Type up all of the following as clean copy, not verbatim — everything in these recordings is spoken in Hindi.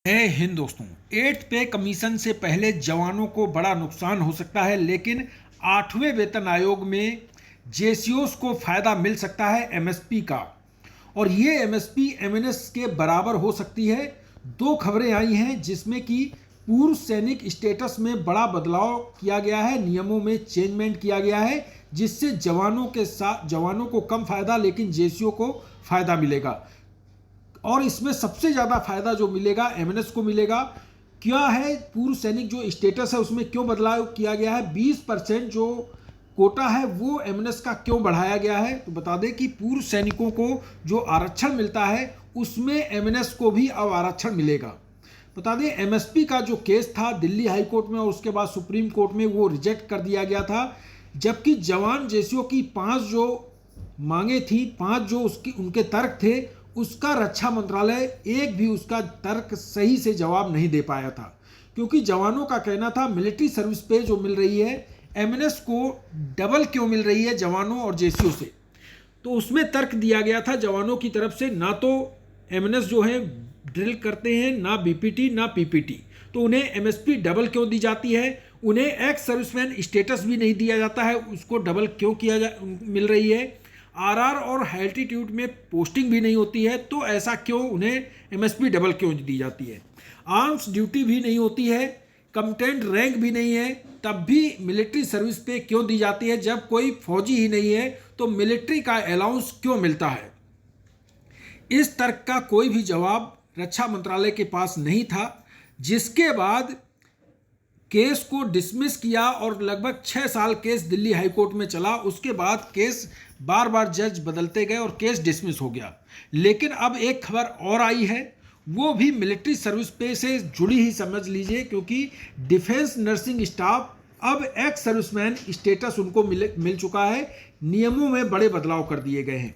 जय हिंद दोस्तों। 8th पे कमीशन से पहले जवानों को बड़ा नुकसान हो सकता है, लेकिन 8वें वेतन आयोग में जेसीओस को फायदा मिल सकता है एमएसपी का, और ये एमएसपी एमएनएस के बराबर हो सकती है। दो खबरें आई हैं जिसमें कि पूर्व सैनिक स्टेटस में बड़ा बदलाव किया गया है, नियमों में चेंजमेंट किया गया है, जिससे जवानों को कम फायदा लेकिन जेसीओ को फायदा मिलेगा। और इसमें सबसे ज़्यादा फायदा जो मिलेगा एमएनएस को मिलेगा। क्या है, पूर्व सैनिक जो स्टेटस है उसमें क्यों बदलाव किया गया है, 20% जो कोटा है वो एमएनएस का क्यों बढ़ाया गया है। तो बता दें कि पूर्व सैनिकों को जो आरक्षण मिलता है उसमें एमएनएस को भी अब आरक्षण मिलेगा। बता दें एमएसपी का जो केस था दिल्ली हाई कोर्ट में और उसके बाद सुप्रीम कोर्ट में, वो रिजेक्ट कर दिया गया था। जबकि जवान जेसीओ की 5 जो मांगे थी, 5 जो उनके तर्क थे, उसका रक्षा मंत्रालय एक भी उसका तर्क सही से जवाब नहीं दे पाया था, क्योंकि जवानों का कहना था मिलिट्री सर्विस पे जो मिल रही है एमएनएस को डबल क्यों मिल रही है जवानों और जेसीओ से। तो उसमें तर्क दिया गया था जवानों की तरफ से, ना तो एमएनएस जो है ड्रिल करते हैं, ना बीपीटी ना पीपीटी, तो उन्हें एमएसपी डबल क्यों दी जाती है। उन्हें एक्स सर्विसमैन स्टेटस भी नहीं दिया जाता है, उसको डबल क्यों मिल रही है। आरआर और एल्टीट्यूड में पोस्टिंग भी नहीं होती है, तो ऐसा क्यों उन्हें एमएसपी डबल क्यों दी जाती है। आर्म्स ड्यूटी भी नहीं होती है, कमिटेंट रैंक भी नहीं है, तब भी मिलिट्री सर्विस पे क्यों दी जाती है। जब कोई फौजी ही नहीं है तो मिलिट्री का अलाउंस क्यों मिलता है। इस तर्क का कोई भी जवाब रक्षा मंत्रालय के पास नहीं था, जिसके बाद केस को डिसमिस किया और लगभग 6 साल केस दिल्ली हाई कोर्ट में चला। उसके बाद केस बार बार जज बदलते गए और केस डिसमिस हो गया। लेकिन अब एक खबर और आई है, वो भी मिलिट्री सर्विस पे से जुड़ी ही समझ लीजिए, क्योंकि डिफेंस नर्सिंग स्टाफ अब एक्स सर्विसमैन स्टेटस उनको मिल चुका है। नियमों में बड़े बदलाव कर दिए गए हैं।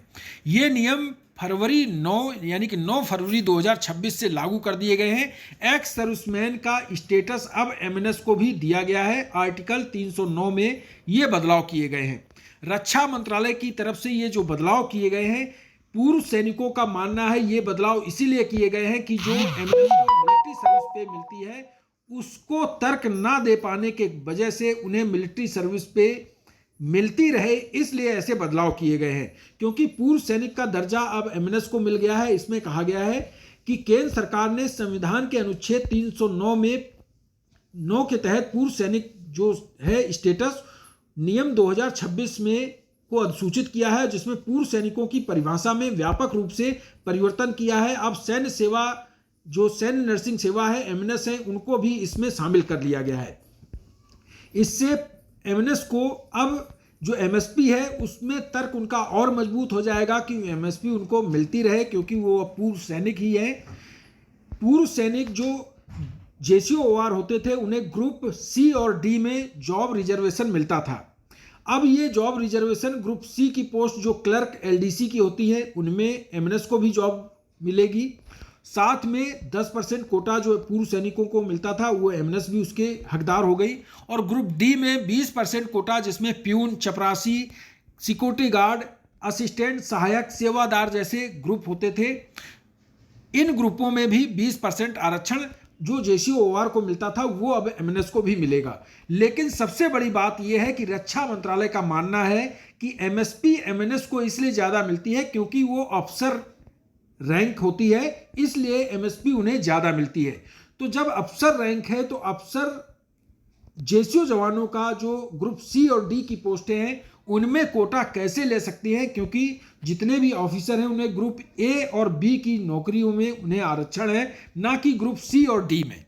ये नियम फरवरी 9 यानी कि 9 फरवरी 2026 से लागू कर दिए गए हैं। एक्स सर्विसमैन का स्टेटस अब एमएनएस को भी दिया गया है। आर्टिकल 309 में ये बदलाव किए गए हैं। रक्षा मंत्रालय की तरफ से ये जो बदलाव किए गए हैं, पूर्व सैनिकों का मानना है ये बदलाव इसीलिए किए गए हैं कि जो एमएनएस को मिलिट्री सर्विस पे मिलती है उसको तर्क ना दे पाने के वजह से उन्हें मिलिट्री सर्विस पे मिलती रहे, इसलिए ऐसे बदलाव किए गए हैं। क्योंकि पूर्व सैनिक का दर्जा अब एमएनएस को मिल गया है। इसमें कहा गया है कि केंद्र सरकार ने संविधान के अनुच्छेद 309 में 9 के तहत पूर्व सैनिक जो है स्टेटस नियम 2026 में को अधिसूचित किया है, जिसमें पूर्व सैनिकों की परिभाषा में व्यापक रूप से परिवर्तन किया है। अब सैन्य सेवा जो सैन्य नर्सिंग सेवा है एमएनएस है, उनको भी इसमें शामिल कर लिया गया है। इससे एमएनएस को अब जो एमएसपी है उसमें तर्क उनका और मजबूत हो जाएगा कि एमएसपी उनको मिलती रहे, क्योंकि वो पूर्व सैनिक ही है। पूर्व सैनिक जो जेसीओआर होते थे उन्हें ग्रुप सी और डी में जॉब रिजर्वेशन मिलता था। अब ये जॉब रिजर्वेशन ग्रुप सी की पोस्ट जो क्लर्क एलडीसी की होती है उनमें एमएनएस को भी जॉब मिलेगी। साथ में 10% कोटा जो पूर्व सैनिकों को मिलता था वो एमएनएस भी उसके हकदार हो गई। और ग्रुप डी में 20% कोटा, जिसमें प्यून, चपरासी, सिक्योरिटी गार्ड, असिस्टेंट, सहायक, सेवादार जैसे ग्रुप होते थे। इन ग्रुपों में भी 20% आरक्षण जो जेसीओआर को मिलता था वो अब एमएनएस को भी मिलेगा। लेकिन सबसे बड़ी बात यह है कि रक्षा मंत्रालय का मानना है कि एमएसपी एमएनएस को इसलिए ज़्यादा मिलती है क्योंकि वो अफसर रैंक होती है, इसलिए एमएसपी उन्हें ज़्यादा मिलती है। तो जब अफसर रैंक है तो अफसर जेसीओ जवानों का जो ग्रुप सी और डी की पोस्टें हैं उनमें कोटा कैसे ले सकती हैं, क्योंकि जितने भी ऑफिसर हैं उन्हें ग्रुप ए और बी की नौकरियों में उन्हें आरक्षण है, ना कि ग्रुप सी और डी में।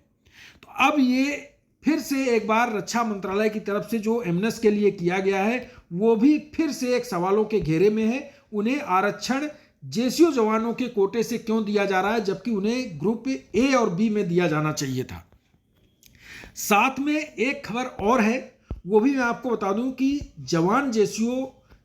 तो अब ये फिर से एक बार रक्षा मंत्रालय की तरफ से जो एमएनएस के लिए किया गया है वो भी फिर से एक सवालों के घेरे में है। उन्हें आरक्षण जेसीओ जवानों के कोटे से क्यों दिया जा रहा है, जबकि उन्हें ग्रुप ए और बी में दिया जाना चाहिए था। साथ में एक खबर और है, वो भी मैं आपको बता दूं कि जवान जेसीओ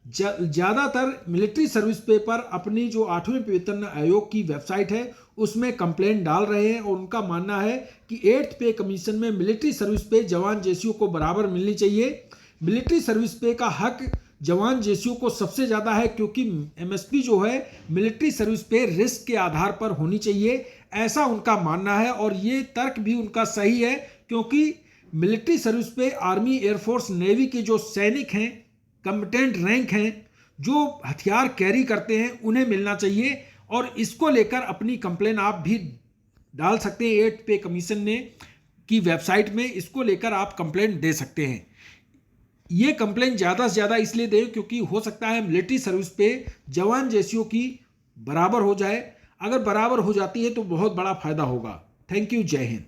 ज़्यादातर मिलिट्री सर्विस पे पर अपनी जो 8वें वेतन आयोग की वेबसाइट है उसमें कंप्लेंट डाल रहे हैं, और उनका मानना है कि 8th पे कमीशन में मिलिट्री सर्विस पे जवान जेसीओ को बराबर मिलनी चाहिए। मिलिट्री सर्विस पे का हक जवान जेसीओ को सबसे ज़्यादा है, क्योंकि एमएसपी जो है मिलिट्री सर्विस पे रिस्क के आधार पर होनी चाहिए। ऐसा उनका मानना है और ये तर्क भी उनका सही है, क्योंकि मिलिट्री सर्विस पे आर्मी, एयरफोर्स, नेवी के जो सैनिक हैं, कम्बटेंट रैंक हैं, जो हथियार कैरी करते हैं, उन्हें मिलना चाहिए। और इसको लेकर अपनी कंप्लेन आप भी डाल सकते हैं 8 पे कमीशन ने की वेबसाइट में, इसको लेकर आप कंप्लेंट दे सकते हैं। ये कंप्लेंट ज़्यादा से ज़्यादा इसलिए दें क्योंकि हो सकता है मिलिट्री सर्विस पे जवान रेशियो की बराबर हो जाए। अगर बराबर हो जाती है तो बहुत बड़ा फायदा होगा। थैंक यू, जय हिंद।